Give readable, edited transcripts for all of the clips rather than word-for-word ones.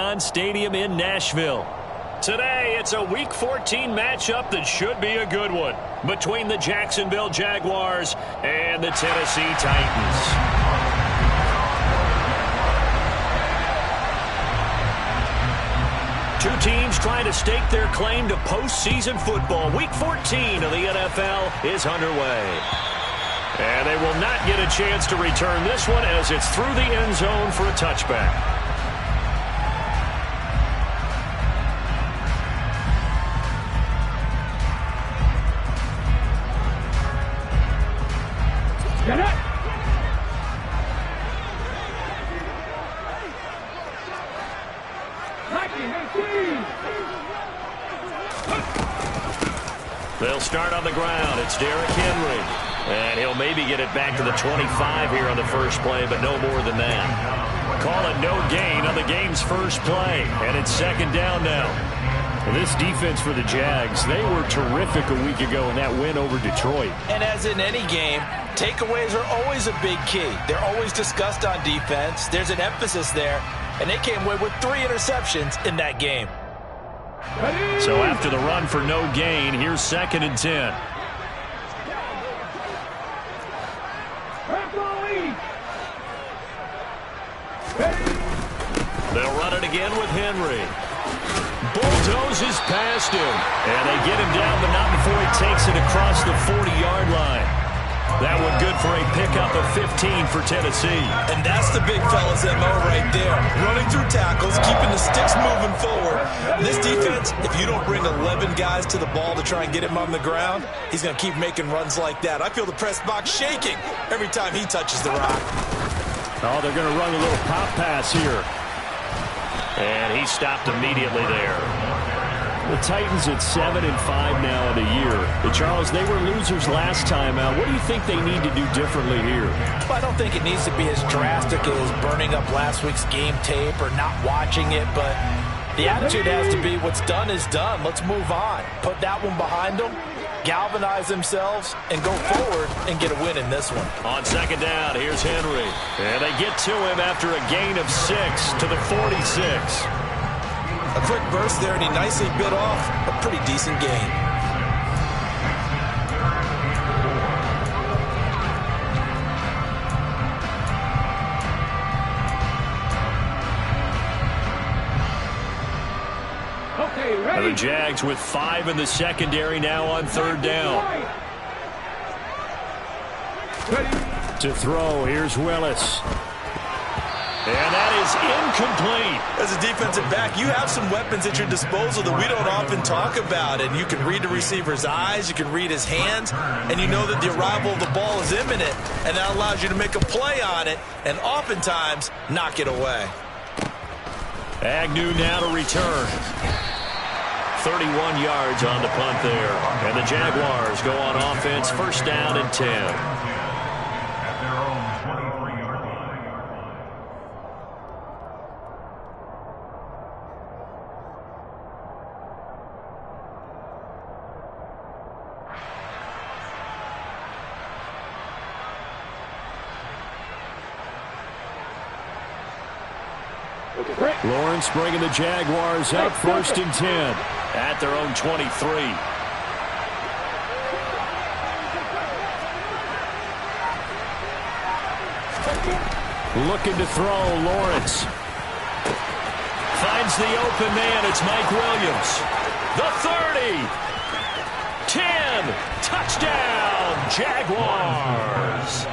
Nissan Stadium in Nashville. Today, it's a Week 14 matchup that should be a good one between the Jacksonville Jaguars and the Tennessee Titans. Two teams trying to stake their claim to postseason football. Week 14 of the NFL is underway. And they will not get a chance to return this one as it's through the end zone for a touchback. Get it! They'll start on the ground. It's Derrick Henry. And he'll maybe get it back to the 25 here on the first play, but no more than that. Call it no gain on the game's first play. And it's second down now. This defense for the Jags, they were terrific a week ago in that win over Detroit. And as in any game, takeaways are always a big key. They're always discussed on defense. There's an emphasis there. And they came away with 3 interceptions in that game. So after the run for no gain, here's 2nd and 10. They'll run it again with Henry. Bulldozes past him. And they get him down, but not before he takes it across the 40-yard line. That one good for a pickup of 15 for Tennessee. And that's the big fella's MO right there. Running through tackles, keeping the sticks moving forward. This defense, if you don't bring 11 guys to the ball to try and get him on the ground, he's going to keep making runs like that. I feel the press box shaking every time he touches the rock. Oh, they're going to run a little pop pass here. And he stopped immediately there. The Titans at 7-5 now in the year. But Charles, they were losers last time out. What do you think they need to do differently here? Well, I don't think it needs to be as drastic as burning up last week's game tape or not watching it, but the attitude has to be what's done is done. Let's move on. Put that one behind them, galvanize themselves, and go forward and get a win in this one. On second down, here's Henry. And they get to him after a gain of 6 to the 46. A quick burst there, and he nicely bit off a pretty decent gain. Okay, ready? The Jags with 5 in the secondary now on 3rd down. Ready? To throw, here's Willis. And that is incomplete. As a defensive back, you have some weapons at your disposal that we don't often talk about. And you can read the receiver's eyes, you can read his hands, and you know that the arrival of the ball is imminent. And that allows you to make a play on it and oftentimes knock it away. Agnew now to return. 31 yards on the punt there. And the Jaguars go on offense, 1st down and 10. Lawrence bringing the Jaguars up, 1st and 10. At their own 23. Looking to throw, Lawrence. Finds the open man, it's Mike Williams. The 30. 10. Touchdown, Jaguars.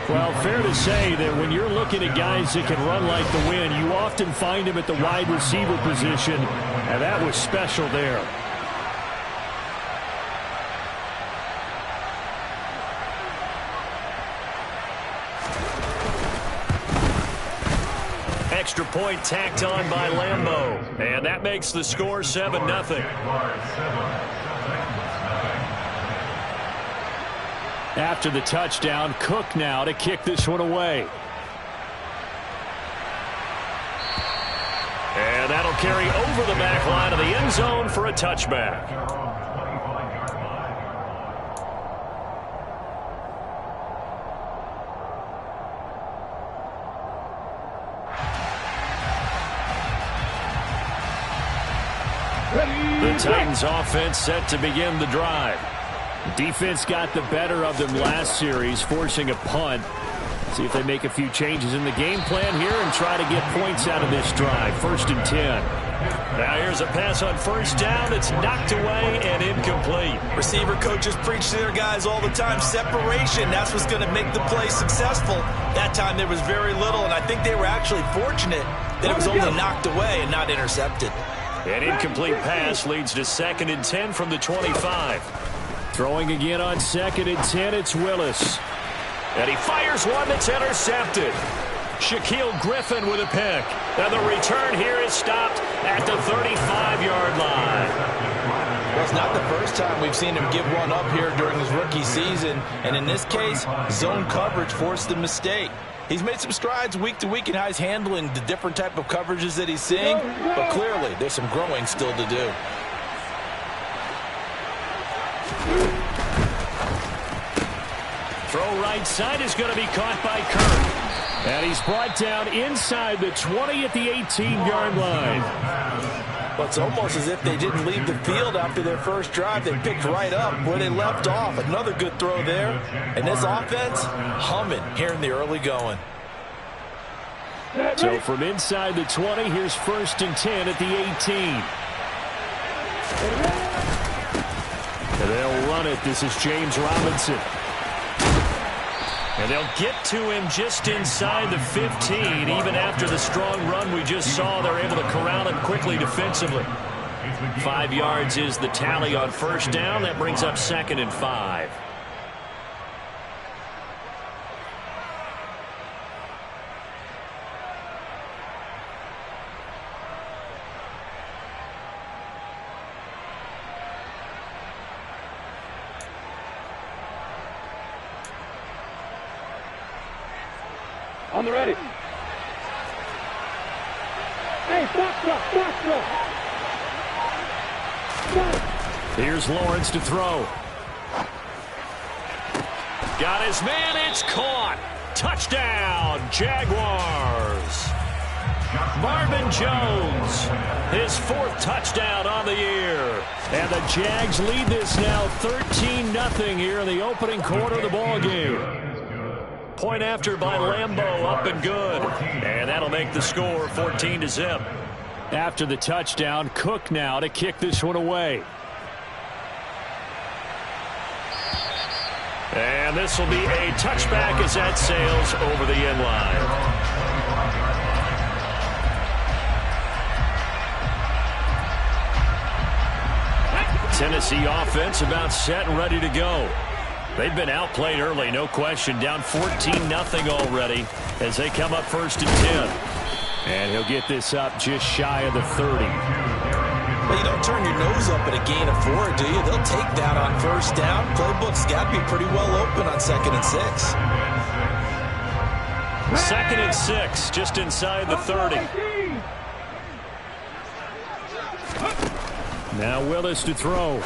Well, fair to say that when you're looking at guys that can run like the wind, you often find them at the wide receiver position, and that was special there. Extra point tacked on by Lambeau. And that makes the score 7-0. After the touchdown, Cook now to kick this one away. And that'll carry over the back line of the end zone for a touchback. The Titans offense set to begin the drive. Defense got the better of them last series, forcing a punt. See if they make a few changes in the game plan here and try to get points out of this drive. 1st and 10. Now here's a pass on 1st down. It's knocked away and incomplete. Receiver coaches preach to their guys all the time. Separation, that's what's going to make the play successful. That time there was very little, and I think they were actually fortunate that it was only knocked away and not intercepted. An incomplete pass leads to 2nd and 10 from the 25. Throwing again on 2nd and 10, it's Willis. And he fires one that's intercepted. Shaquille Griffin with a pick. And the return here is stopped at the 35-yard line. Well, it's not the first time we've seen him give one up here during his rookie season. And in this case, zone coverage forced the mistake. He's made some strides week to week in how he's handling the different type of coverages that he's seeing. But clearly, there's some growing still to do. Throw right side is going to be caught by Kirk. And he's brought down inside the 20 at the 18-yard line. Well, it's almost as if they didn't leave the field after their first drive. They picked right up where they left off. Another good throw there. And this offense, humming here in the early going. So from inside the 20, here's 1st and 10 at the 18. And they'll run it. This is James Robinson. And they'll get to him just inside the 15. Even after the strong run we just saw, they're able to corral him quickly defensively. 5 yards is the tally on 1st down. That brings up 2nd and 5. On the ready. Hey, stop. Here's Lawrence to throw. Got his man. It's caught. Touchdown, Jaguars. Marvin Jones, his 4th touchdown on the year. And the Jags lead this now 13-0 here in the opening quarter of the ball game. Point after by Lambeau, up and good. And that'll make the score 14-0. After the touchdown, Cook now to kick this one away. And this will be a touchback as that sails over the end line. Tennessee offense about set and ready to go. They've been outplayed early, no question. Down 14-0 already as they come up 1st and 10. And he'll get this up just shy of the 30. Well, you don't turn your nose up at a gain of 4, do you? They'll take that on 1st down. Playbook's got to be pretty well open on 2nd and 6. 2nd and 6, just inside the 30. Now Willis to throw.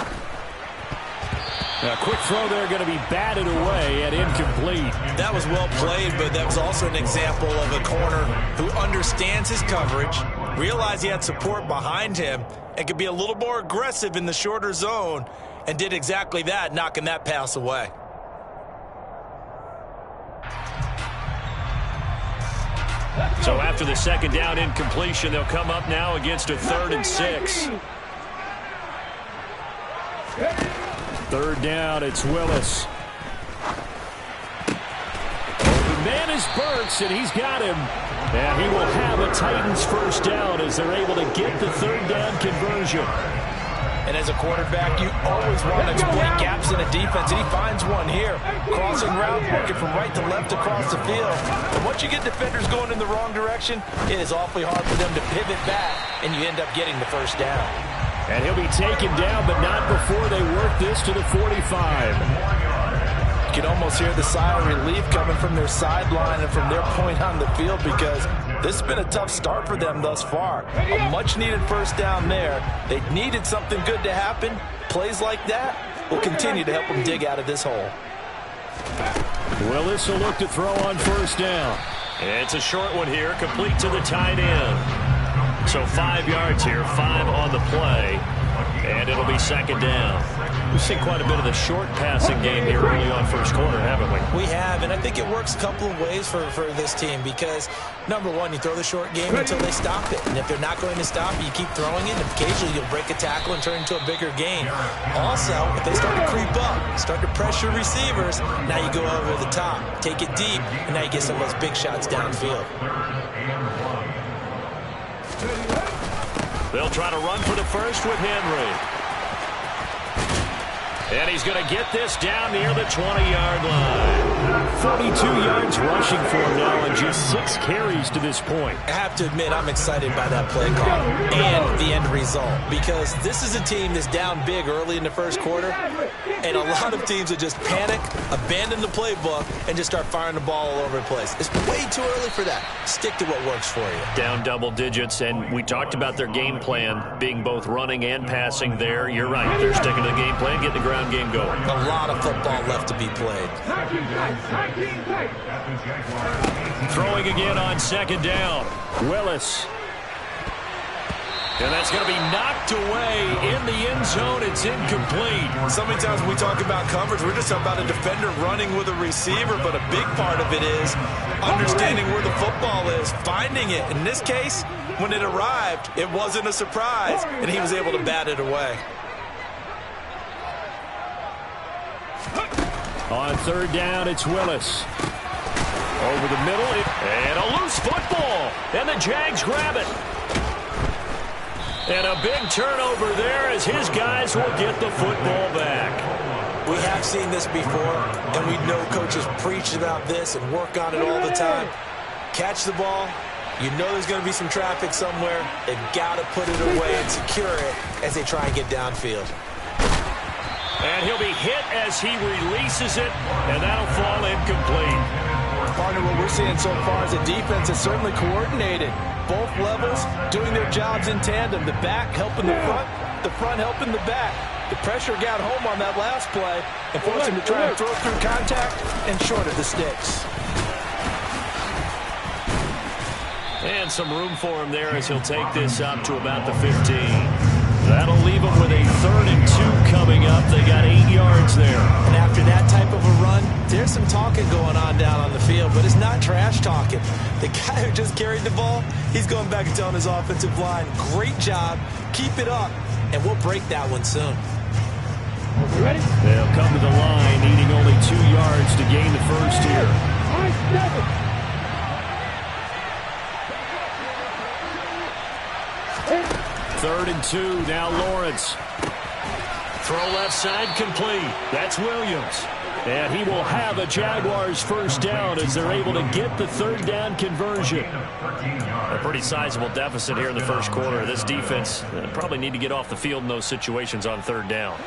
A quick throw there, going to be batted away and incomplete. That was well played, but that was also an example of a corner who understands his coverage, realized he had support behind him, and could be a little more aggressive in the shorter zone, and did exactly that, knocking that pass away. So after the 2nd down incompletion, they'll come up now against a 3rd and 6. 3rd down, it's Willis. The man is Burks, and he's got him. And he will have a Titans 1st down as they're able to get the 3rd down conversion. And as a quarterback, you always want to exploit gaps in a defense, and he finds one here. Crossing route, working from right to left across the field. And once you get defenders going in the wrong direction, it is awfully hard for them to pivot back, and you end up getting the 1st down. And he'll be taken down, but not before they work this to the 45. You can almost hear the sigh of relief coming from their sideline and from their point on the field, because this has been a tough start for them thus far. A much-needed 1st down there. They needed something good to happen. Plays like that will continue to help them dig out of this hole. Willis will look to throw on 1st down. It's a short one here, complete to the tight end. So 5 yards here, 5 on the play, and it'll be second down. We've seen quite a bit of the short passing game here early on first quarter, haven't we? We have, and I think it works a couple of ways for this team because, number one, you throw the short game until they stop it. And if they're not going to stop it, you keep throwing it, and occasionally you'll break a tackle and turn it into a bigger gain. Also, if they start to creep up, start to pressure receivers, now you go over the top, take it deep, and now you get some of those big shots downfield. They'll try to run for the first with Henry. And he's going to get this down near the 20-yard line. 42 yards rushing for him now and just 6 carries to this point. I have to admit, I'm excited by that play call and the end result because this is a team that's down big early in the first quarter, and a lot of teams will just panic, abandon the playbook, and just start firing the ball all over the place. It's way too early for that. Stick to what works for you. Down double digits, and we talked about their game plan being both running and passing there. You're right. They're sticking to the game plan, getting the ground game going. A lot of football left to be played. Throwing again on second down. Willis. And that's going to be knocked away in the end zone. It's incomplete. So many times when we talk about coverage, we're just about a defender running with a receiver, but a big part of it is understanding where the football is, finding it. In this case, when it arrived, it wasn't a surprise, and he was able to bat it away. On third down, it's Willis. Over the middle. And a loose football. And the Jags grab it. And a big turnover there as his guys will get the football back. We have seen this before, and we know coaches preach about this and work on it all the time. Catch the ball. You know there's going to be some traffic somewhere. They've got to put it away and secure it as they try and get downfield. And he'll be hit as he releases it, and that'll fall incomplete. Partner, what we're seeing so far is the defense is certainly coordinated. Both levels doing their jobs in tandem. The back helping the front helping the back. The pressure got home on that last play and forced him to try and throw it through contact and short of the sticks. And some room for him there as he'll take this up to about the 15. That'll leave them with a 3rd and 2 coming up. They got 8 yards there. And after that type of a run, there's some talking going on down on the field, but it's not trash talking. The guy who just carried the ball, he's going back and telling his offensive line, great job, keep it up, and we'll break that one soon. Ready? They'll come to the line, needing only 2 yards to gain the first here. 3rd and 2, now Lawrence. Throw left side complete. That's Williams. And he will have a Jaguars first down as they're able to get the 3rd down conversion. A pretty sizable deficit here in the first quarter. This defense probably need to get off the field in those situations on 3rd down.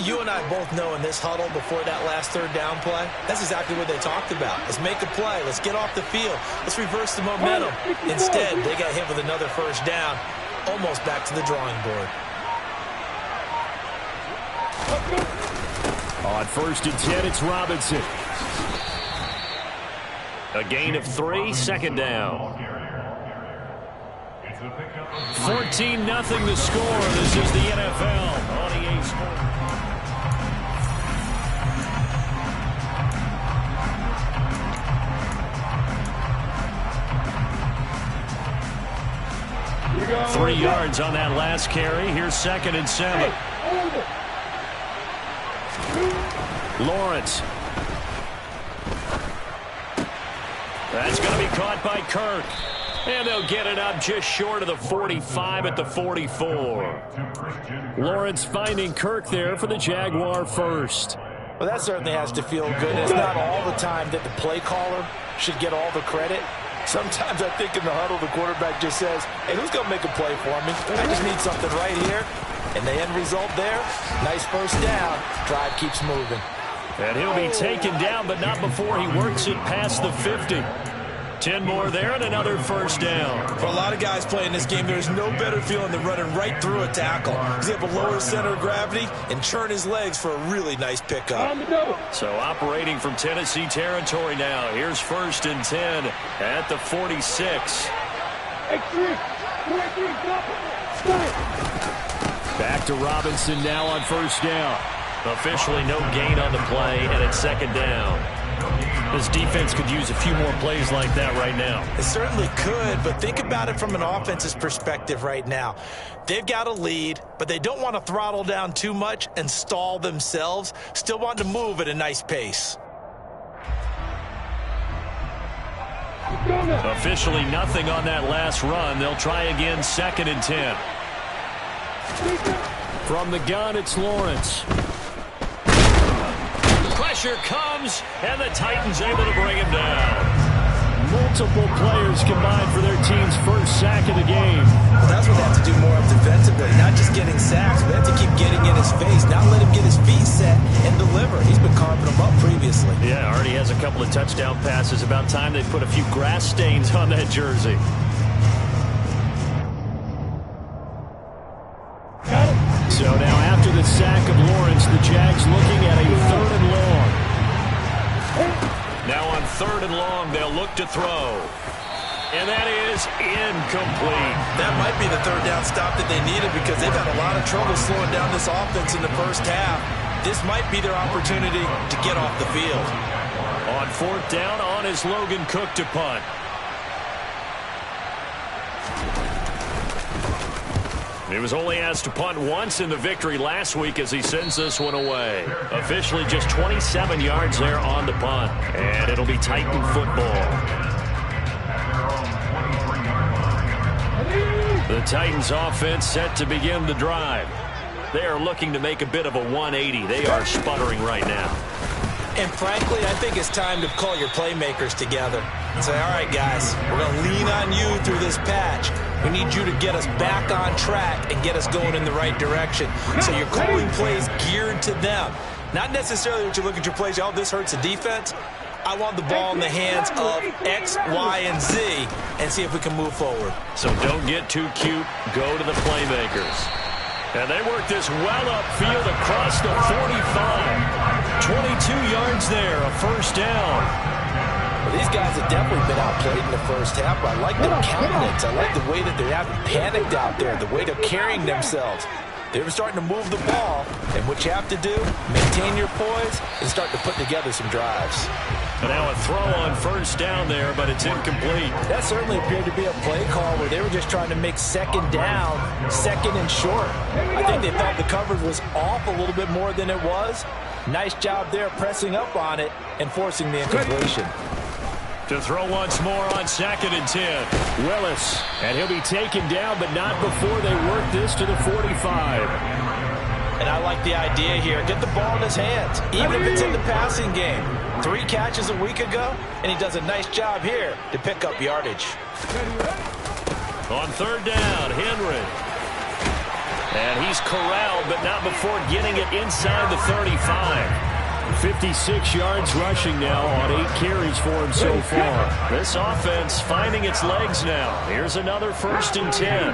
You and I both know in this huddle before that last 3rd down play, that's exactly what they talked about. Let's make a play. Let's get off the field. Let's reverse the momentum. Instead, they got hit with another first down, almost back to the drawing board. On 1st and 10, it's Robinson. A gain of 3, second down. 14-0 the score. This is the NFL on EA Sports. Three yards on that last carry. Here's 2nd and 7. Lawrence. That's going to be caught by Kirk. And they'll get it up just short of the 45 at the 44. Lawrence finding Kirk there for the Jaguar first. Well, that certainly has to feel good. It's not all the time that the play caller should get all the credit. Sometimes I think in the huddle, the quarterback just says, hey, who's going to make a play for me? I just need something right here. And the end result there, nice first down. Drive keeps moving. And he'll be taken down, but not before he works it past the 50. 10 more there and another first down. For a lot of guys playing this game, there's no better feeling than running right through a tackle. He's able to lower his center of gravity and churn his legs for a really nice pickup. So operating from Tennessee territory now. Here's 1st and 10 at the 46. Back to Robinson now on first down. Officially no gain on the play, and it's second down. This defense could use a few more plays like that right now. It certainly could, but think about it from an offense's perspective right now. They've got a lead, but they don't want to throttle down too much and stall themselves. Still want to move at a nice pace. Officially nothing on that last run. They'll try again, second and 10. From the gun, it's Lawrence. Pressure comes, and the Titans able to bring him down. Multiple players combined for their team's first sack of the game. Well, that's what they have to do more of defensively. Not just getting sacks, but they have to keep getting in his face. Not let him get his feet set and deliver. He's been carving them up previously. Yeah, already has a couple of touchdown passes. About time they put a few grass stains on that jersey. So now after the sack of Lawrence, the Jags looking at a 3rd and long. Now on 3rd and long, they'll look to throw. And that is incomplete. That might be the 3rd down stop that they needed because they've had a lot of trouble slowing down this offense in the first half. This might be their opportunity to get off the field. On 4th down, on is Logan Cook to punt. He was only asked to punt once in the victory last week as he sends this one away. Officially just 27 yards there on the punt. And it'll be Titan football. The Titans offense set to begin the drive. They are looking to make a bit of a 180. They are sputtering right now. And frankly, I think it's time to call your playmakers together and say, all right, guys, we're going to lean on you through this patch. We need you to get us back on track and get us going in the right direction. So you're calling plays geared to them. Not necessarily what you look at your plays, oh, this hurts the defense. I want the ball in the hands of X, Y, and Z and see if we can move forward. So don't get too cute. Go to the playmakers. And they work this well upfield across the 45. 22 yards there, a first down. Well, these guys have definitely been outplayed in the first half, but I like their countenance. I like the way that they haven't panicked out there, the way they're carrying themselves. They're starting to move the ball, and what you have to do, maintain your poise and start to put together some drives. And now a throw on first down there, but it's incomplete. That certainly appeared to be a play call where they were just trying to make second down, second and short. I think they felt the coverage was off a little bit more than it was. Nice job there pressing up on it and forcing the incompletion. To throw once more on 2nd and 10. Willis, and he'll be taken down, but not before they work this to the 45. And I like the idea here. Get the ball in his hands, even if it's in the passing game. 3 catches a week ago, and he does a nice job here to pick up yardage. On 3rd down, Henry. And he's corralled, but not before getting it inside the 35. 56 yards rushing now on 8 carries for him so far. This offense finding its legs now. Here's another 1st and 10.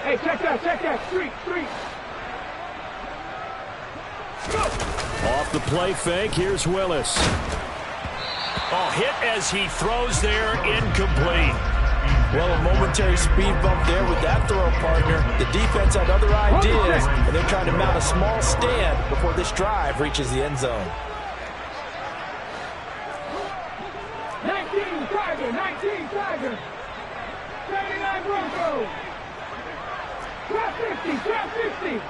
Hey, check that, street. Off the play fake, here's Willis. Oh, hit as he throws there, incomplete. Well, a momentary speed bump there with that throw partner. The defense had other ideas, and they're trying to mount a small stand before this drive reaches the end zone. 19 Tiger. 79 Broncos. Trap 50.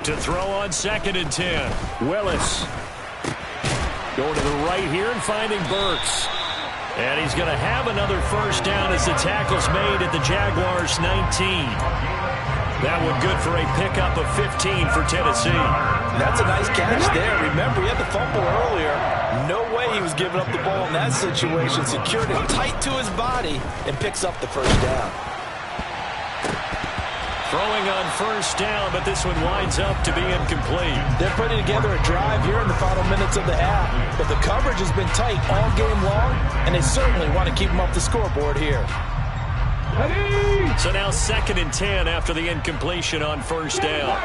To throw on 2nd and 10. Willis going to the right here and finding Burks. And he's going to have another first down as the tackle's made at the Jaguars 19. That one good for a pickup of 15 for Tennessee. That's a nice catch there. Remember, he had the fumble earlier. No way he was giving up the ball in that situation. Secured it tight to his body and picks up the first down. Throwing on first down, but this one winds up to be incomplete. They're putting together a drive here in the final minutes of the half, but the coverage has been tight all game long, and they certainly want to keep them off the scoreboard here. So now 2nd and 10 after the incompletion on first down.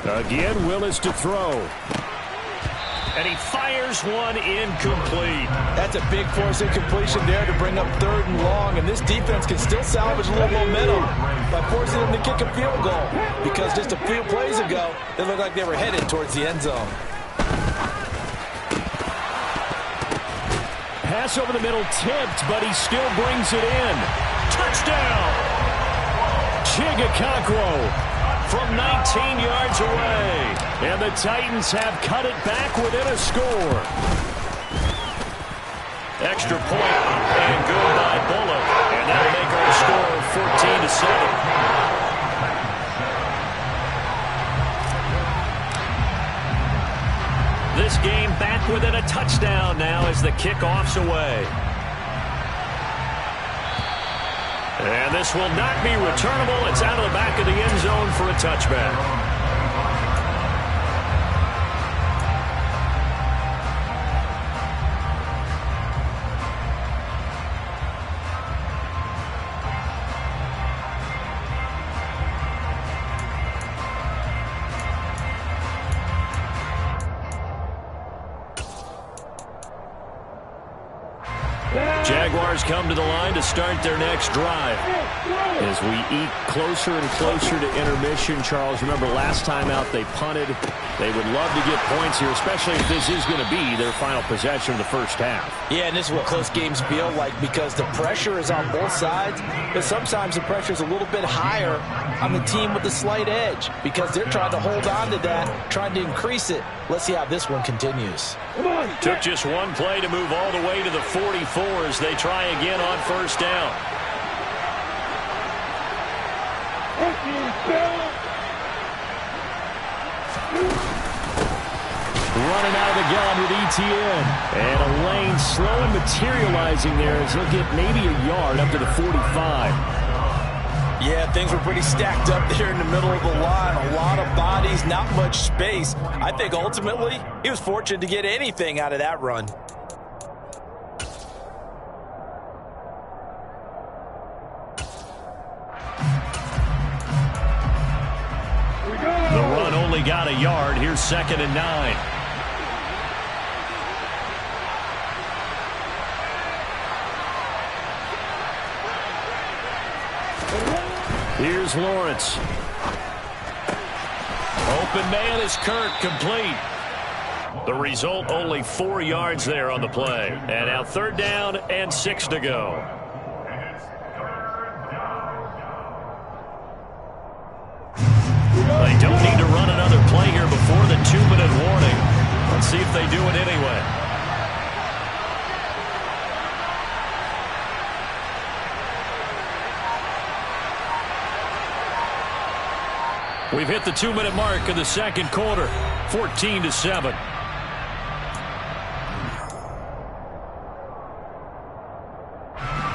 Again, Willis to throw. And he fires one incomplete. That's a big force incompletion there to bring up 3rd and long, and this defense can still salvage a little momentum by forcing them to kick a field goal, because just a few plays ago, they looked like they were headed towards the end zone. Pass over the middle tipped, but he still brings it in. Touchdown! Chigakakwo from 19 yards away. And the Titans have cut it back within a score. Extra point and good by Bullock. And that'll make our score 14-7. This game back within a touchdown now as the kickoff's away. And this will not be returnable. It's out of the back of the end zone for a touchback. Jaguars come to the line to start their next drive. As we eat closer and closer to intermission, Charles, remember last time out they punted. They would love to get points here, especially if this is going to be their final possession of the first half. Yeah, and this is what close games feel like, because the pressure is on both sides, but sometimes the pressure is a little bit higher on the team with the slight edge, because they're trying to hold on to that, trying to increase it. Let's see how this one continues. Took just one play to move all the way to the 44 as they try again on first down. Running out of the gun with ETN. And a lane slowly materializing there as he'll get maybe a yard up to the 45. Yeah, things were pretty stacked up there in the middle of the line. A lot of bodies, not much space. I think ultimately he was fortunate to get anything out of that run. The run only got a yard. Here's 2nd and 9. Here's Lawrence. Open man is Kirk, complete. The result, only 4 yards there on the play. And now 3rd down and 6 to go. They don't need to run another play here before the 2-minute warning. Let's see if they do it anyway. We've hit the 2-minute mark in the second quarter, 14-7.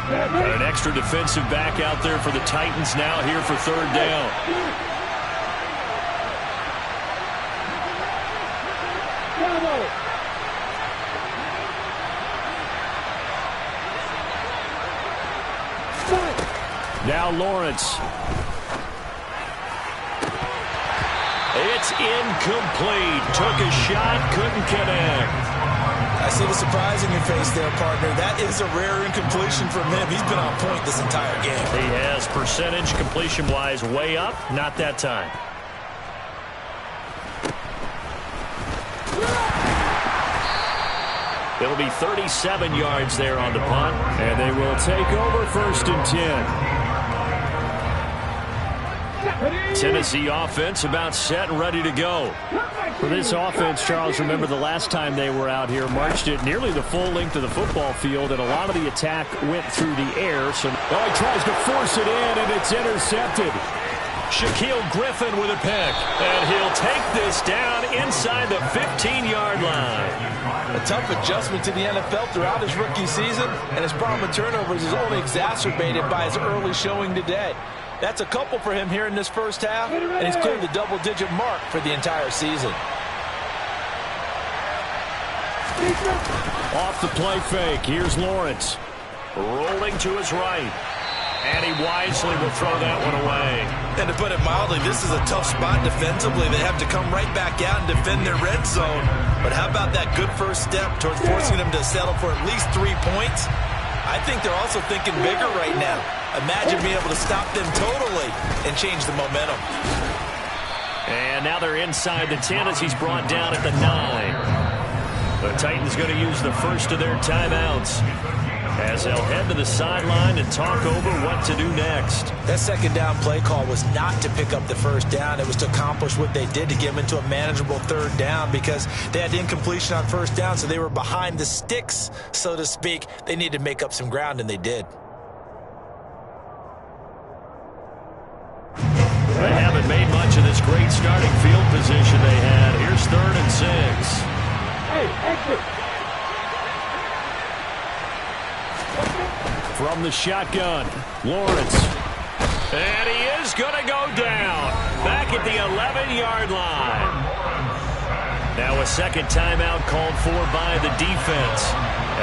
An extra defensive back out there for the Titans now here for 3rd down. Now Lawrence. It's incomplete. Took a shot, couldn't connect. I see the surprise in your face there, partner. That is a rare incompletion from him. He's been on point this entire game. He has percentage completion-wise way up. Not that time. It'll be 37 yards there on the punt. And they will take over 1st and 10. Tennessee offense about set and ready to go. For this offense, Charles, remember the last time they were out here, marched it nearly the full length of the football field, and a lot of the attack went through the air. So he tries to force it in, and it's intercepted. Shaquille Griffin with a pick, and he'll take this down inside the 15-yard line. A tough adjustment to the NFL throughout his rookie season, and his problem with turnovers is only exacerbated by his early showing today. That's a couple for him here in this first half, and he's cleared the double-digit mark for the entire season. Off the play fake, here's Lawrence. Rolling to his right. And he wisely will throw that one away. And to put it mildly, this is a tough spot defensively. They have to come right back out and defend their red zone. But how about that good first step towards forcing them to settle for at least 3 points? I think they're also thinking bigger right now. Imagine being able to stop them totally and change the momentum. And now they're inside the 10 as he's brought down at the 9. The Titans going to use the first of their timeouts as they'll head to the sideline and talk over what to do next. That second down play call was not to pick up the first down. It was to accomplish what they did, to get them into a manageable third down, because they had incompletion on first down, so they were behind the sticks, so to speak. They needed to make up some ground, and they did. They haven't made much of this great starting field position they had. Here's 3rd and 6. Hey, exit. From the shotgun, Lawrence. And he is going to go down back at the 11-yard line. Now a second timeout called for by the defense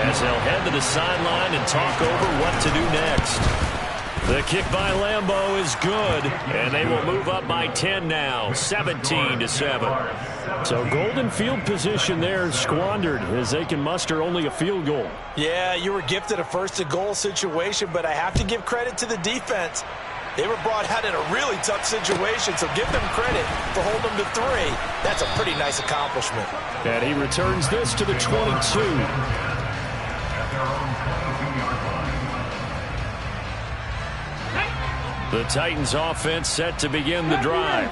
as they'll head to the sideline and talk over what to do next. The kick by Lambeau is good, and they will move up by 10 now, 17-7. So golden field position there squandered as they can muster only a field goal. Yeah, you were gifted a first-to-goal situation, but I have to give credit to the defense. They were brought out in a really tough situation, so give them credit for holding them to 3. That's a pretty nice accomplishment. And he returns this to the 22. The Titans offense set to begin the drive.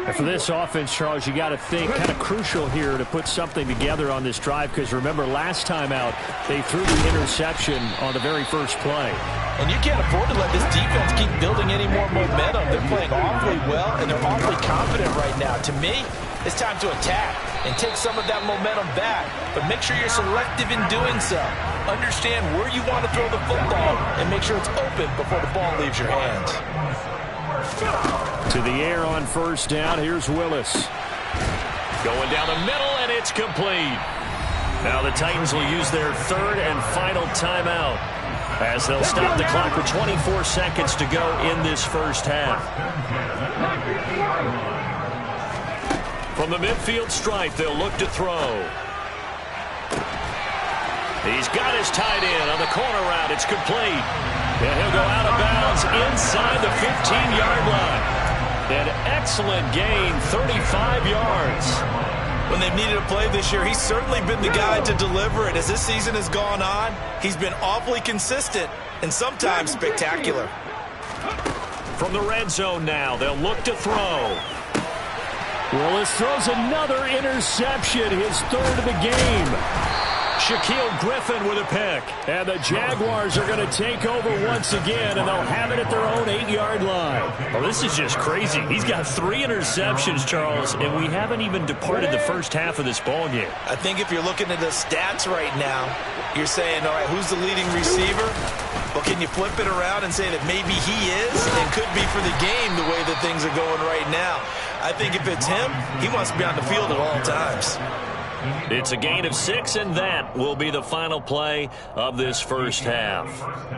And for this offense, Charles, you got to think kind of crucial here to put something together on this drive, because remember last time out they threw the interception on the very first play. And you can't afford to let this defense keep building any more momentum. They're playing awfully well, and they're awfully confident right now. To me, it's time to attack and take some of that momentum back, but make sure you're selective in doing so. Understand where you want to throw the football and make sure it's open before the ball leaves your hands. To the air on first down, here's Willis. Going down the middle, and it's complete. Now the Titans will use their 3rd and final timeout as they'll stop the clock with 24 seconds to go in this first half. From the midfield stripe, they'll look to throw. He's got his tight end on the corner route. It's complete. And he'll go out of bounds inside the 15-yard line. An excellent gain, 35 yards. When they've needed a play this year, he's certainly been the guy to deliver it. As this season has gone on, he's been awfully consistent and sometimes spectacular. From the red zone now, they'll look to throw. Willis throws another interception, his 3rd of the game. Shaquille Griffin with a pick. And the Jaguars are going to take over once again, and they'll have it at their own 8-yard line. Oh, this is just crazy. He's got 3 interceptions, Charles, and we haven't even departed the first half of this ballgame. I think if you're looking at the stats right now, you're saying, all right, who's the leading receiver? Well, can you flip it around and say that maybe he is and could be for the game the way that things are going right now? I think if it's him, he wants to be on the field at all times. It's a gain of 6, and that will be the final play of this first half.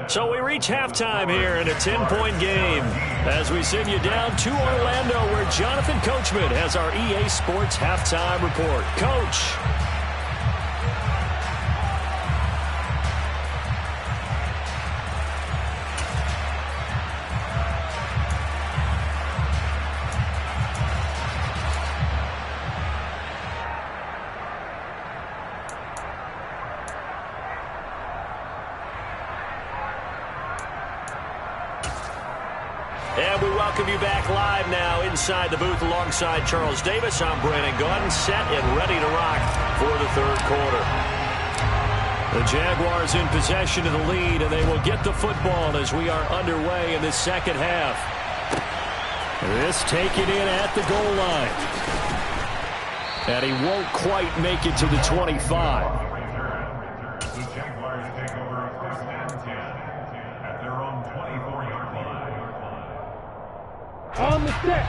So we reach halftime here in a 10-point game as we send you down to Orlando, where Jonathan Coachman has our EA Sports halftime report. Coach. And we welcome you back live now inside the booth alongside Charles Davis. I'm Brandon Gaudin, set and ready to rock for the 3rd quarter. The Jaguars in possession of the lead, and they will get the football as we are underway in this second half. This taken in at the goal line. And he won't quite make it to the 25.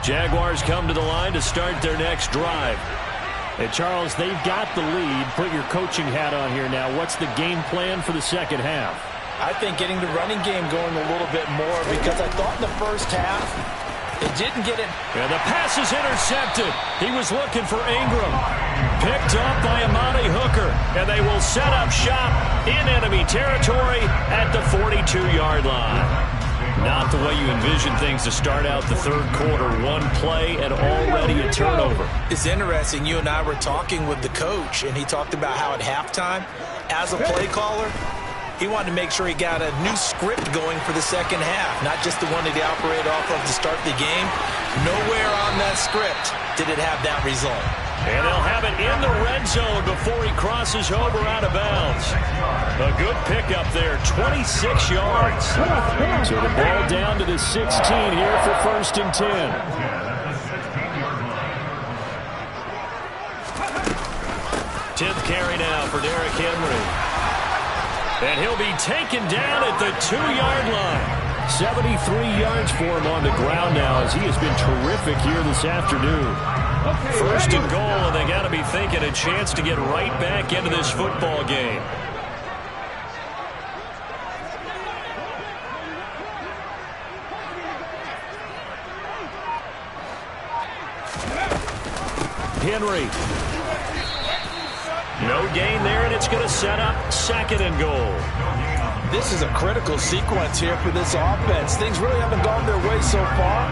Jaguars come to the line to start their next drive. And Charles, they've got the lead. Put your coaching hat on here now. What's the game plan for the second half? I think getting the running game going a little bit more, because I thought in the first half it didn't get it. And the pass is intercepted. He was looking for Ingram. Picked up by Amani Hooker. And they will set up shop in enemy territory at the 42-yard line. Not the way you envision things to start out the third quarter. One play and already a turnover. It's interesting. You and I were talking with the coach, and he talked about how at halftime, as a play caller, he wanted to make sure he got a new script going for the second half, not just the one that he operated off of to start the game. Nowhere on that script did it have that result. And they'll have it in the red zone before he crosses over out of bounds. A good pickup there, 26 yards. So the ball down to the 16 here for 1st and 10. 10th carry now for Derrick Henry. And he'll be taken down at the 2-yard line. 73 yards for him on the ground now, as he has been terrific here this afternoon. 1st and goal, and they got to be thinking a chance to get right back into this football game. Henry. No gain there, and it's going to set up 2nd and goal. This is a critical sequence here for this offense. Things really haven't gone their way so far.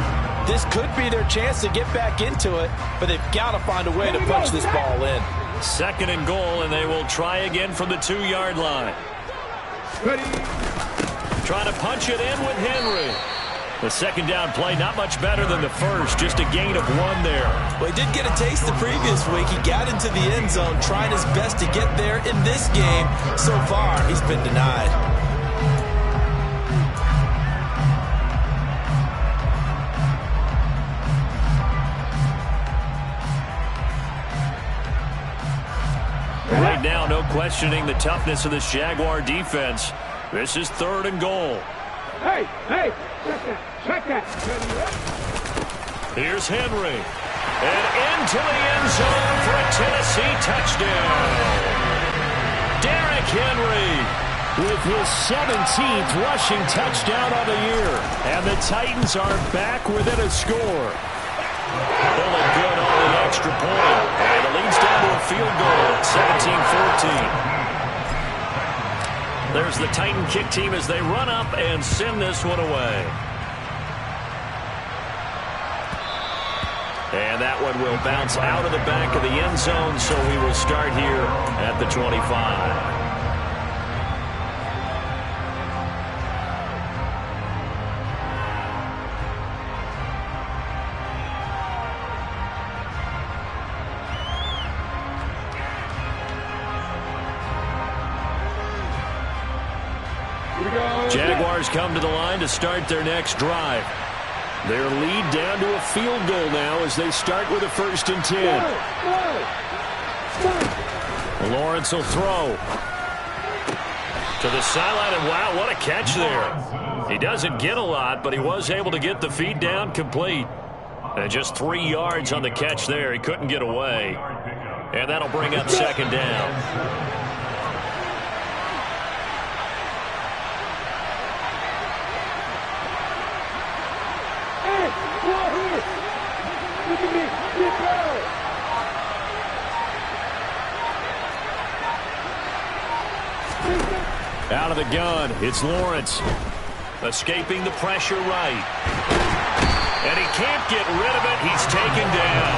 This could be their chance to get back into it, but they've got to find a way to punch this ball in. 2nd and goal, and they will try again from the 2-yard line. Trying to punch it in with Henry. The second down play, not much better than the first, just a gain of 1 there. Well, he did get a taste the previous week. He got into the end zone, trying his best to get there in this game. So far, he's been denied. Right now, no questioning the toughness of this Jaguar defense. This is 3rd and goal. Hey, check that. Here's Henry. And into the end zone for a Tennessee touchdown. Derrick Henry with his 17th rushing touchdown of the year. And the Titans are back within a score. Pulling good on the extra point. And it leads down to a field goal at 17-14. There's the Titan kick team as they run up and send this one away. And that one will bounce out of the back of the end zone, so we will start here at the 25. Jaguars come to the line to start their next drive. Their lead down to a field goal now as they start with a 1st and 10. Lawrence will throw. To the sideline, and wow, what a catch there. He doesn't get a lot, but he was able to get the feed down complete. And just 3 yards on the catch there. He couldn't get away. And that'll bring up 2nd down. Out of the gun, it's Lawrence. Escaping the pressure right. And he can't get rid of it. He's taken down.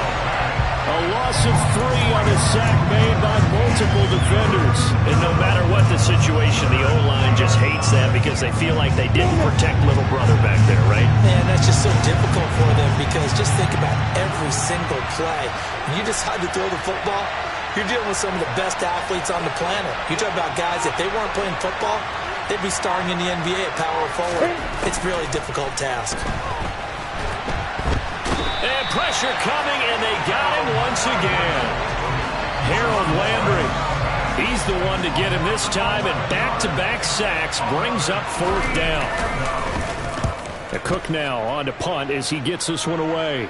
A loss of 3 on a sack made by multiple defenders. And no matter what the situation, the O-line just hates that because they feel like they didn't protect little brother back there, right? Man, that's just so difficult for them because just think about every single play. When you decide to throw the football, you're dealing with some of the best athletes on the planet. You talk about guys, if they weren't playing football, they'd be starring in the NBA at power forward. It's a really difficult task. And pressure coming, and they got him once again. Harold Landry. He's the one to get him this time, and back-to-back sacks brings up 4th down. A Cook now on to punt as he gets this one away.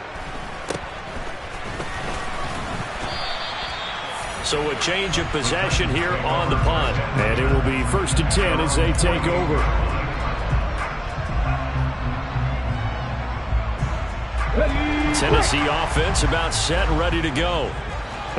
So a change of possession here on the punt. And it will be 1st and 10 as they take over. Tennessee offense about set and ready to go.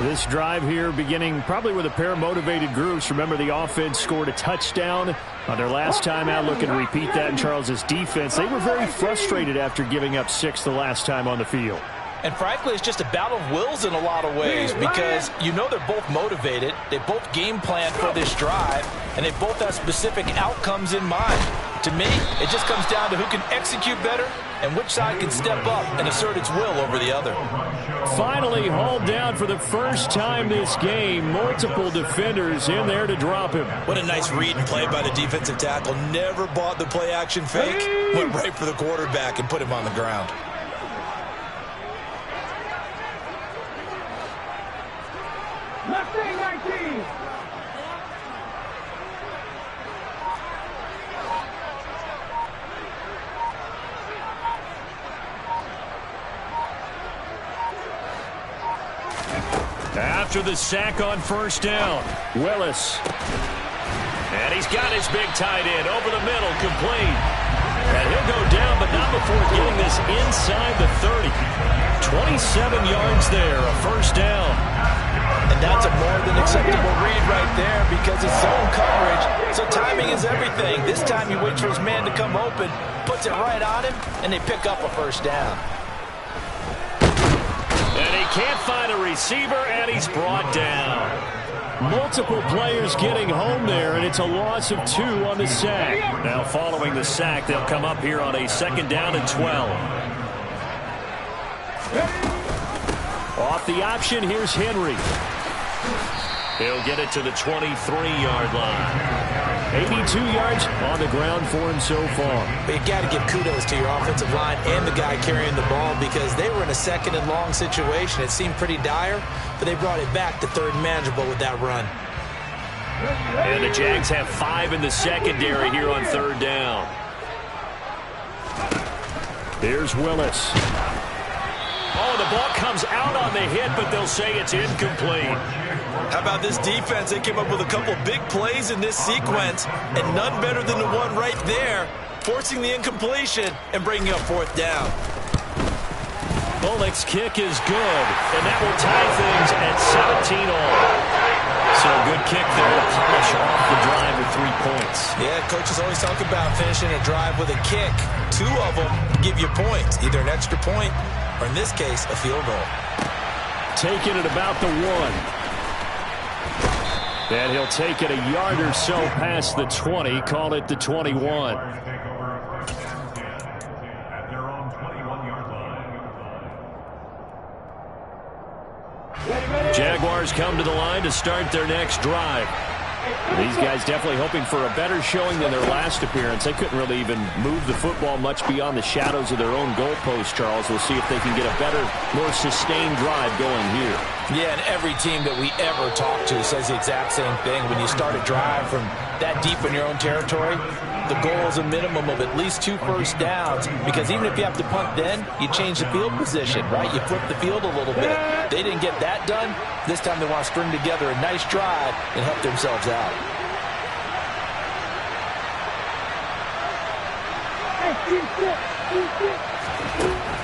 This drive here beginning probably with a pair of motivated groups. Remember, the offense scored a touchdown on their last time out. Looking to repeat that in Charles's defense. They were very frustrated after giving up 6 the last time on the field. And frankly, it's just a battle of wills in a lot of ways because you know they're both motivated. They both game plan for this drive, and they both have specific outcomes in mind. To me, it just comes down to who can execute better and which side can step up and assert its will over the other. Finally hauled down for the first time this game. Multiple defenders in there to drop him. What a nice read and play by the defensive tackle. Never bought the play-action fake. Went right for the quarterback and put him on the ground. Left wing 19. After the sack on 1st down, Willis. and he's got his big tight end over the middle, complete. And he'll go down, but not before getting this inside the 30. 27 yards there, a 1st down. And that's a more than acceptable read right there because it's zone coverage, so timing is everything. This time he waits for his man to come open, puts it right on him, and they pick up a 1st down. And he can't find a receiver, and he's brought down. Multiple players getting home there, and it's a loss of 2 on the sack. Now following the sack, they'll come up here on a 2nd down and 12. Off the option, here's Henry. He'll get it to the 23-yard line. 82 yards on the ground for him so far. But you got to give kudos to your offensive line and the guy carrying the ball because they were in a 2nd and long situation. It seemed pretty dire, but they brought it back to 3rd and manageable with that run. And the Jags have 5 in the secondary here on 3rd down. Here's Willis. Oh, the ball comes out on the hit, but they'll say it's incomplete. How about this defense? They came up with a couple of big plays in this sequence, and none better than the one right there, forcing the incompletion and bringing up 4th down. Bullock's kick is good, and that will tie things at 17 all. So a good kick there to polish off the drive with 3 points. Yeah, coaches always talk about finishing a drive with a kick. 2 of them give you points, either an extra point or, in this case, a field goal. Taking it about the 1. And he'll take it a yard or so past the 20, call it the 21. Jaguars come to the line to start their next drive. These guys definitely hoping for a better showing than their last appearance. They couldn't really even move the football much beyond the shadows of their own goalpost, Charles. We'll see if they can get a better, more sustained drive going here. Yeah, and every team that we ever talk to says the exact same thing. When you start a drive from that deep in your own territory, the goal is a minimum of at least 2 first downs because even if you have to punt then, you change the field position, right? You flip the field a little bit. They didn't get that done. This time they want to string together a nice drive and help themselves out.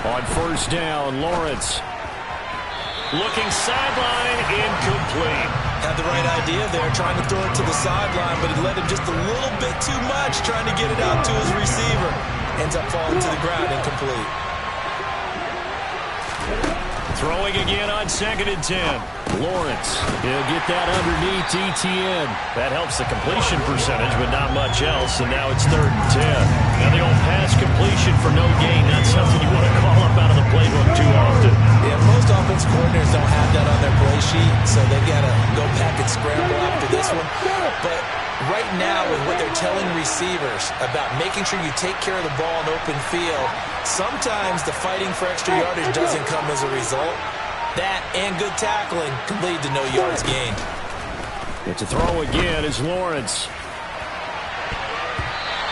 On 1st down, Lawrence. Looking sideline, incomplete. Had the right idea there, trying to throw it to the sideline, but it led him just a little bit too much, trying to get it out to his receiver. Ends up falling to the ground, incomplete. Throwing again on 2nd and 10. Lawrence, he'll get that underneath ETN. That helps the completion percentage, but not much else, and now it's 3rd and 10. Now the old pass completion for no gain, not something you want to call up out of the playbook too often. Yeah, most offensive coordinators don't have that on their play sheet, so they've got to go back and scramble after this one. But right now, with what they're telling receivers about making sure you take care of the ball in open field, sometimes the fighting for extra yardage doesn't come as a result. That and good tackling can lead to no yards gained. It's a throw again is Lawrence.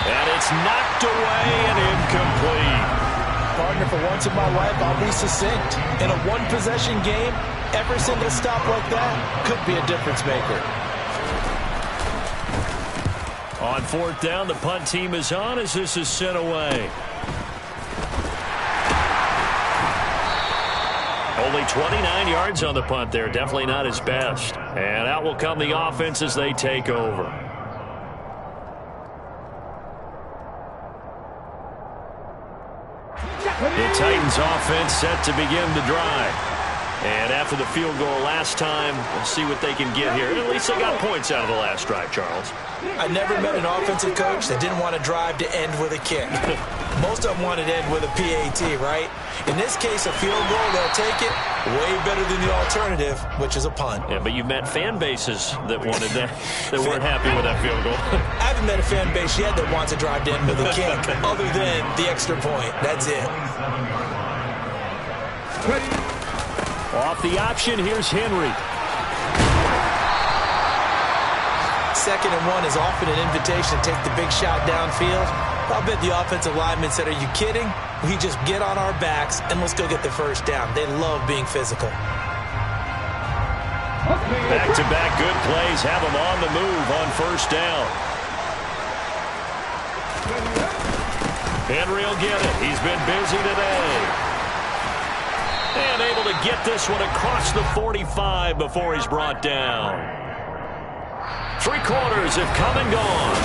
And it's knocked away and incomplete. partner, for once in my life, I'll be succinct. In a one-possession game, every single stop like that could be a difference maker. On fourth down, the punt team is on as this is sent away. Only 29 yards on the punt there. Definitely not his best. And out will come the offense as they take over. The Titans offense set to begin the drive. And after the field goal last time, we'll see what they can get here. At least they got points out of the last drive, Charles. I never met an offensive coach that didn't want to drive to end with a kick. Most of them wanted to end with a PAT, right? In this case, a field goal, they'll take it way better than the alternative, which is a punt. Yeah, but you've met fan bases that wanted that, that weren't happy with that field goal. I haven't met a fan base yet that wants to drive to end with a kick, other than the extra point. That's it. Off the option, here's Henry. 2nd and 1 is often an invitation to take the big shot downfield. I'll bet the offensive linemen said, are you kidding? We just get on our backs and let's go get the first down. They love being physical. Back-to-back good plays have them on the move on first down. Henry will get it. He's been busy today. And able to get this one across the 45 before he's brought down. 3 quarters have come and gone.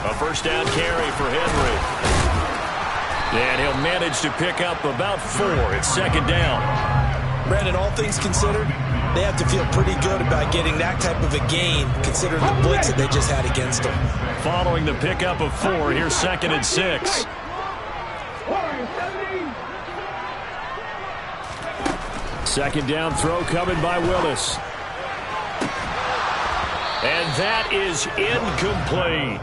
A first down carry for Henry. And he'll manage to pick up about 4. It's 2nd down. Brandon, all things considered, they have to feel pretty good about getting that type of a gain, considering the blitz that they just had against them. Following the pickup of 4, here's 2nd and 6. Second down throw coming by Willis. And that is incomplete.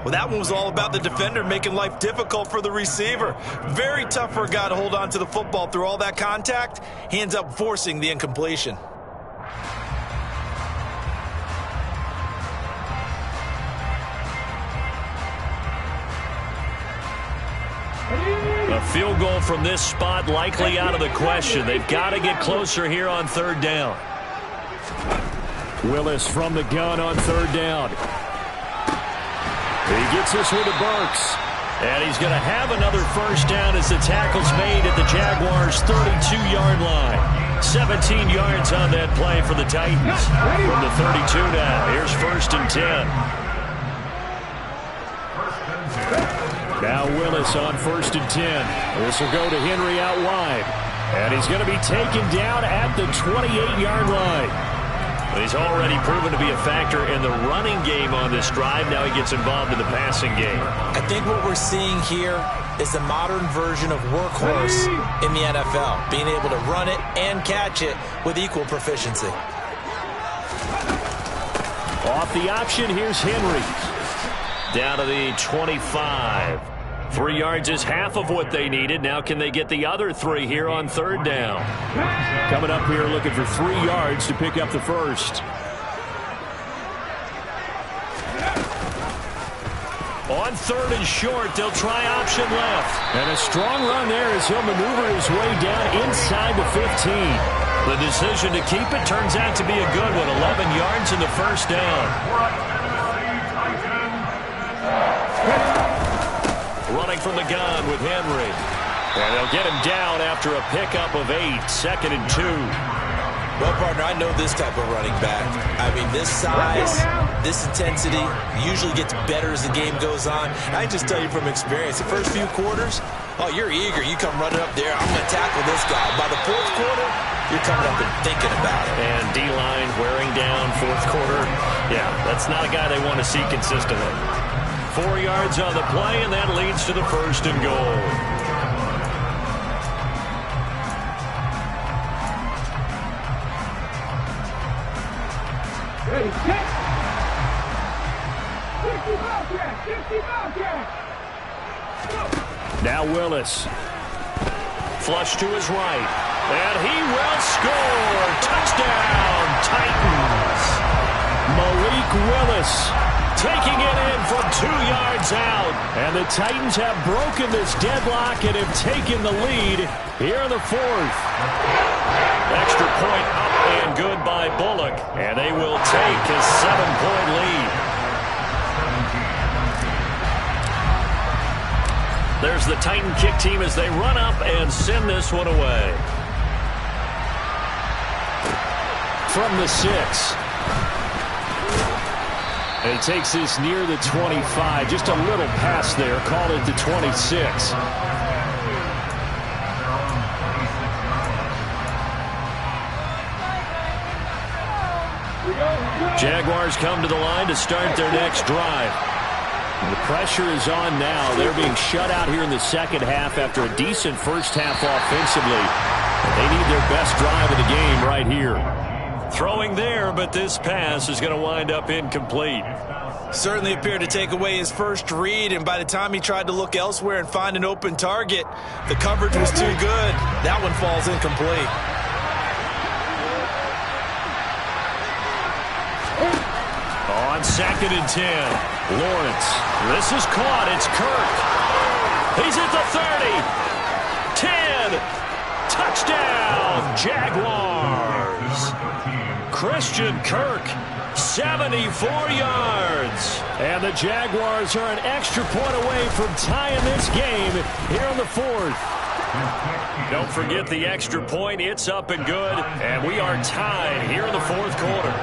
Well, that one was all about the defender making life difficult for the receiver. Very tough for a guy to hold on to the football through all that contact. He ends up forcing the incompletion. A field goal from this spot likely out of the question. They've got to get closer here on 3rd down. Willis from the gun on 3rd down. He gets this one to Burks. And he's going to have another first down as the tackle's made at the Jaguars' 32-yard line. 17 yards on that play for the Titans. From the 32 now, here's 1st and 10. Now Willis on 1st and 10. This will go to Henry out wide. And he's going to be taken down at the 28-yard line. He's already proven to be a factor in the running game on this drive. Now he gets involved in the passing game. I think what we're seeing here is the modern version of workhorse in the NFL, being able to run it and catch it with equal proficiency. Off the option, here's Henry. Down to the 25. 3 yards is half of what they needed. Now can they get the other 3 here on 3rd down? Coming up here looking for 3 yards to pick up the first. On 3rd and short, they'll try option left. And a strong run there as he'll maneuver his way down inside the 15. The decision to keep it turns out to be a good one. 11 yards in the first down. Running from the gun with Henry. And they'll get him down after a pickup of 8. 2nd and 2. Well, partner, I know this type of running back. I mean, this size, this intensity usually gets better as the game goes on. I just tell you from experience, the first few quarters, oh, you're eager. You come running up there. I'm going to tackle this guy. By the 4th quarter, you're coming up and thinking about it. And D-line wearing down 4th quarter. Yeah, that's not a guy they want to see consistently. 4 yards on the play, and that leads to the 1st and goal. Now Willis. Flush to his right. And he will score. Touchdown, Titans. Malik Willis taking it in from 2 yards out. And the Titans have broken this deadlock and have taken the lead here in the fourth. Extra point up and good by Bullock. And they will take a 7-point lead. There's the Titan kick team as they run up and send this one away. From the 6. And he takes this near the 25. Just a little pass there. Call it the 26. Jaguars come to the line to start their next drive. The pressure is on now. They're being shut out here in the second half after a decent first half offensively. They need their best drive of the game right here. Throwing there, but this pass is going to wind up incomplete. Certainly appeared to take away his first read, and by the time he tried to look elsewhere and find an open target, the coverage was too good. That one falls incomplete. On 2nd and 10, Lawrence. This is caught. It's Kirk. He's at the 30. 10. Touchdown, Jaguars. Christian Kirk, 74 yards. And the Jaguars are an extra point away from tying this game here in the fourth. Don't forget the extra point. It's up and good. And we are tied here in the fourth quarter.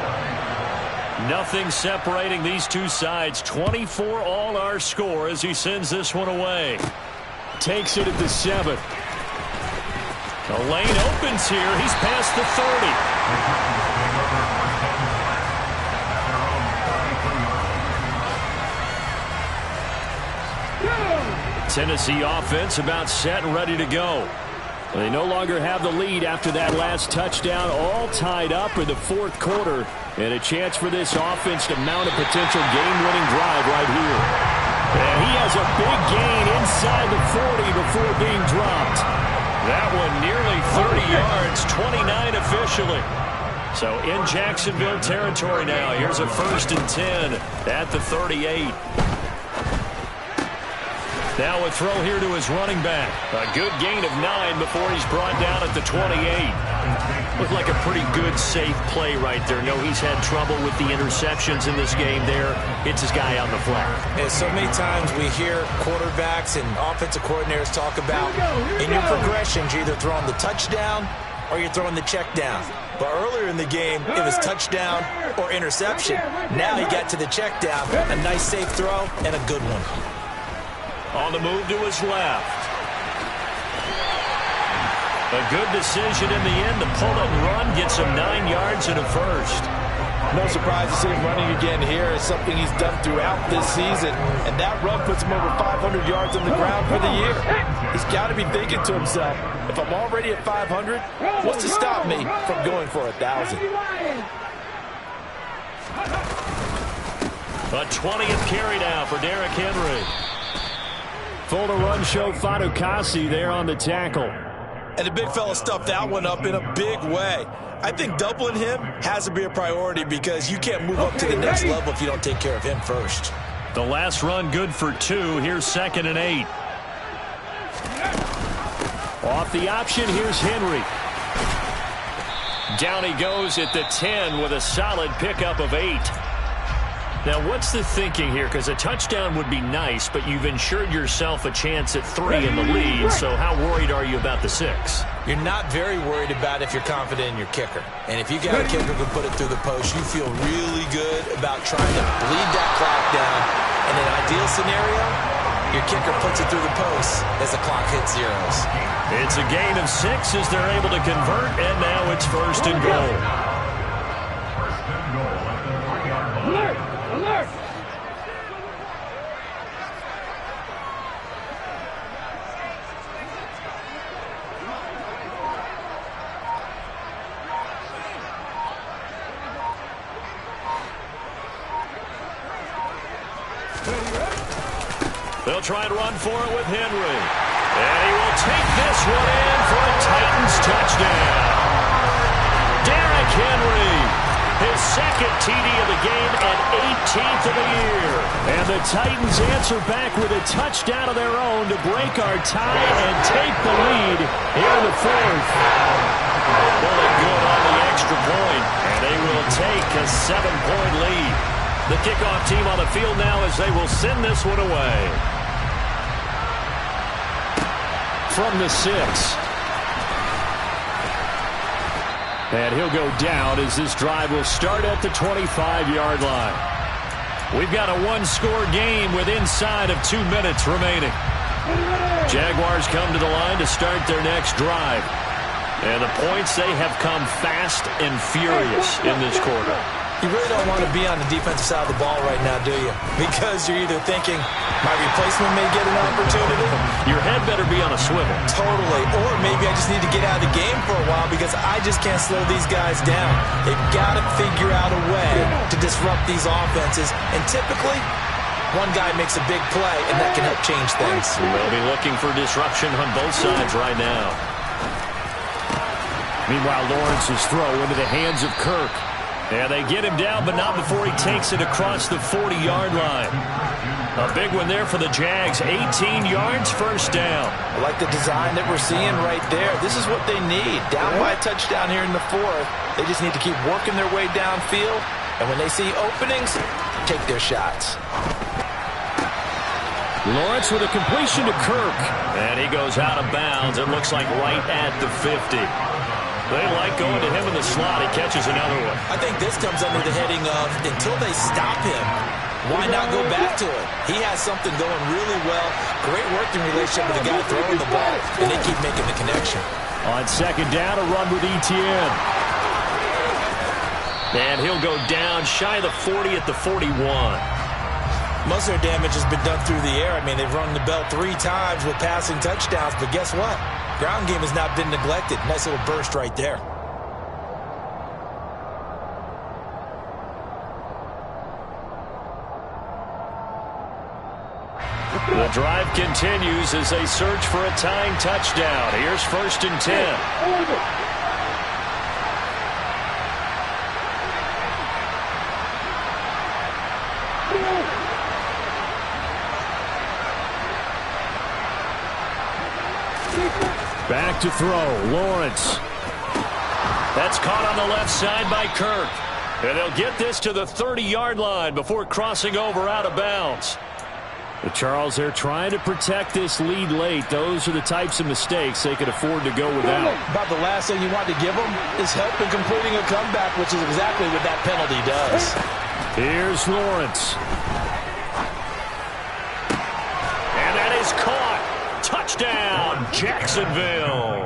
Nothing separating these two sides. 24 all our score as he sends this one away. Takes it at the 7. The lane opens here. He's past the 30. Tennessee offense about set and ready to go. They no longer have the lead after that last touchdown. All tied up in the fourth quarter. And a chance for this offense to mount a potential game-winning drive right here. And he has a big gain inside the 40 before being dropped. That one nearly 30 yards, 29 officially. So in Jacksonville territory now. Here's a 1st and 10 at the 38. Now a throw here to his running back. A good gain of 9 before he's brought down at the 28. Looked like a pretty good, safe play right there. No, he's had trouble with the interceptions in this game there. Hits his guy on the flat. And so many times we hear quarterbacks and offensive coordinators talk about in your progressions, you're either throwing the touchdown or you're throwing the check down. But earlier in the game, it was touchdown or interception. Now he got to the check down. A nice, safe throw and a good one. On the move to his left. A good decision in the end to pull it and run. Gets him 9 yards and a first. No surprise to see him running again here. It's something he's done throughout this season. And that run puts him over 500 yards on the ground for the year. He's got to be thinking to himself, if I'm already at 500, what's to stop me from going for 1,000? A 20th carry now for Derrick Henry. Full to run show Fadukasi there on the tackle. And the big fella stuffed that one up in a big way. I think doubling him has to be a priority because you can't move up to the next level if you don't take care of him first. The last run good for 2. Here's 2nd and 8. Off the option, here's Henry. Down he goes at the 10 with a solid pickup of 8. Now, what's the thinking here? Because a touchdown would be nice, but you've ensured yourself a chance at 3 in the lead, so how worried are you about the 6? You're not very worried about if you're confident in your kicker. And if you got a kicker who can put it through the post, you feel really good about trying to bleed that clock down. In an ideal scenario, your kicker puts it through the post as the clock hits zeros. It's a gain of 6 as they're able to convert, and now it's 1st and goal. Alert! Alert! They'll try and run for it with Henry. And he will take this one in for a Titans touchdown. Derrick Henry, his second TD of the game and 18th of the year. And the Titans answer back with a touchdown of their own to break our tie and take the lead here in the fourth. Really good on the extra point, and they will take a 7-point lead. The kickoff team on the field now as they will send this one away. From the 6. And he'll go down as this drive will start at the 25-yard line. We've got a one-score game with inside of 2 minutes remaining. Jaguars come to the line to start their next drive. And the points, they have come fast and furious in this quarter. You really don't want to be on the defensive side of the ball right now, do you? Because you're either thinking, my replacement may get an opportunity. Your head better be on a swivel. Totally. Or maybe I just need to get out of the game for a while because I just can't slow these guys down. They've got to figure out a way to disrupt these offenses. And typically, one guy makes a big play, and that can help change things. They'll be looking for disruption on both sides right now. Meanwhile, Lawrence's throw into the hands of Kirk. And they get him down, but not before he takes it across the 40-yard line. A big one there for the Jags. 18 yards, first down. I like the design that we're seeing right there. This is what they need. Down by a touchdown here in the fourth. They just need to keep working their way downfield. And when they see openings, take their shots. Lawrence with a completion to Kirk. And he goes out of bounds. It looks like right at the 50. They like going to him in the slot. He catches another one. I think this comes under the heading of until they stop him, why not go back to it? He has something going really well. Great working relationship with the guy throwing the ball, and they keep making the connection. On second down, a run with Etienne. And he'll go down shy of the 40 at the 41. Most of their damage has been done through the air. I mean, they've rung the bell 3 times with passing touchdowns, but guess what? Ground game has not been neglected. Nice little burst right there. The drive continues as they search for a tying touchdown. Here's 1st and 10. Back to throw, Lawrence. That's caught on the left side by Kirk. And they'll get this to the 30-yard line before crossing over out of bounds. The Charles, they're trying to protect this lead late. Those are the types of mistakes they could afford to go without. About the last thing you want to give them is help in completing a comeback, which is exactly what that penalty does. Here's Lawrence. And that is caught. Touchdown, Jacksonville.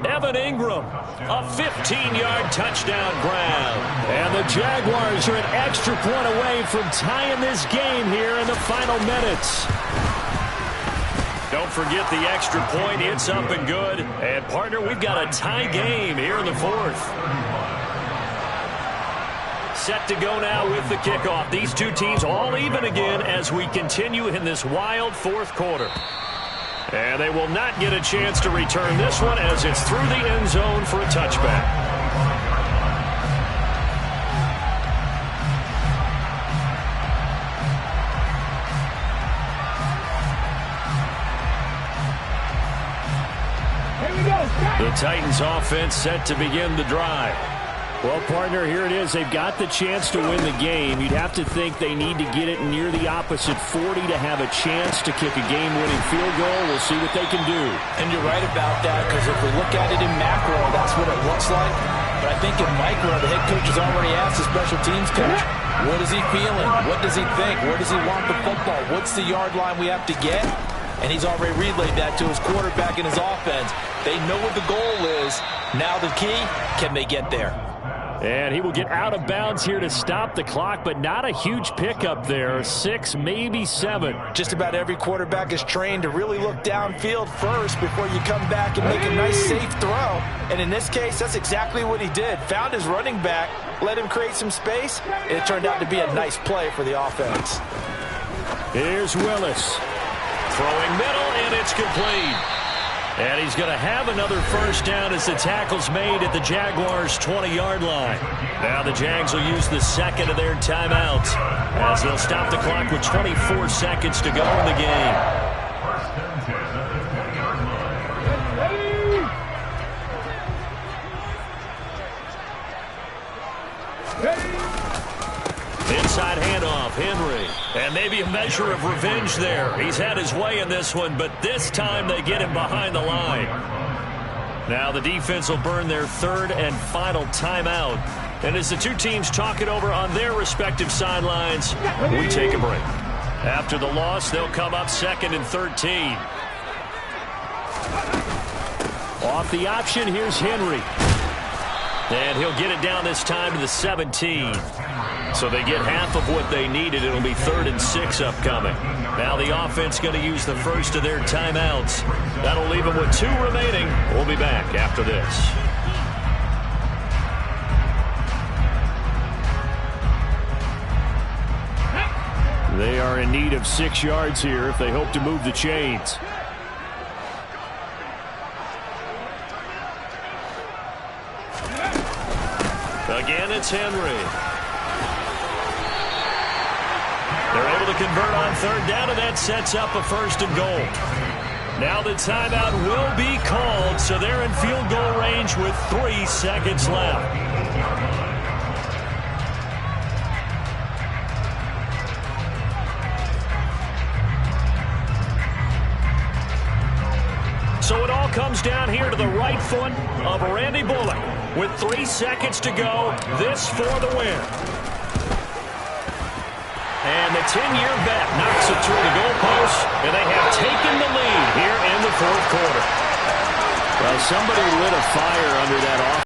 Evan Ingram, a 15-yard touchdown grab. And the Jaguars are an extra point away from tying this game here in the final minutes. Don't forget the extra point. It's up and good. And, partner, we've got a tie game here in the fourth. Set to go now with the kickoff. These two teams all even again as we continue in this wild fourth quarter. And they will not get a chance to return this one as it's through the end zone for a touchback. The Titans offense set to begin the drive. Well, partner, here it is. They've got the chance to win the game. You'd have to think they need to get it near the opposite 40 to have a chance to kick a game-winning field goal. We'll see what they can do. And you're right about that, because if we look at it in macro, that's what it looks like. But I think in micro, the head coach has already asked the special teams coach, what is he feeling? What does he think? Where does he want the football? What's the yard line we have to get? And he's already relayed that to his quarterback and his offense. They know what the goal is. Now the key, can they get there? And he will get out of bounds here to stop the clock, but not a huge pickup there. 6, maybe 7. Just about every quarterback is trained to really look downfield first before you come back and make a nice, safe throw. And in this case, that's exactly what he did. Found his running back, let him create some space, and it turned out to be a nice play for the offense. Here's Willis. Throwing middle, and it's complete. And he's going to have another first down as the tackle's made at the Jaguars' 20-yard line. Now the Jags will use the second of their timeouts as they'll stop the clock with 24 seconds to go in the game. Inside handoff, Henry. And maybe a measure of revenge there. He's had his way in this one, but this time they get him behind the line. Now the defense will burn their third and final timeout. And as the two teams talk it over on their respective sidelines, we take a break. After the loss, they'll come up 2nd and 13. Off the option, here's Henry. And he'll get it down this time to the 17. So they get half of what they needed. It'll be 3rd and 6 upcoming. Now the offense going to use the first of their timeouts. That'll leave them with 2 remaining. We'll be back after this. They are in need of 6 yards here if they hope to move the chains. Again, it's Henry. They're able to convert on 3rd down, and that sets up a 1st and goal. Now the timeout will be called, so they're in field goal range with 3 seconds left. So it all comes down here to the right foot of Randy Bullock. With 3 seconds to go, this for the win. And the 10-year vet knocks it through the goalpost, and they have taken the lead here in the 4th quarter. Well, somebody lit a fire under that offense.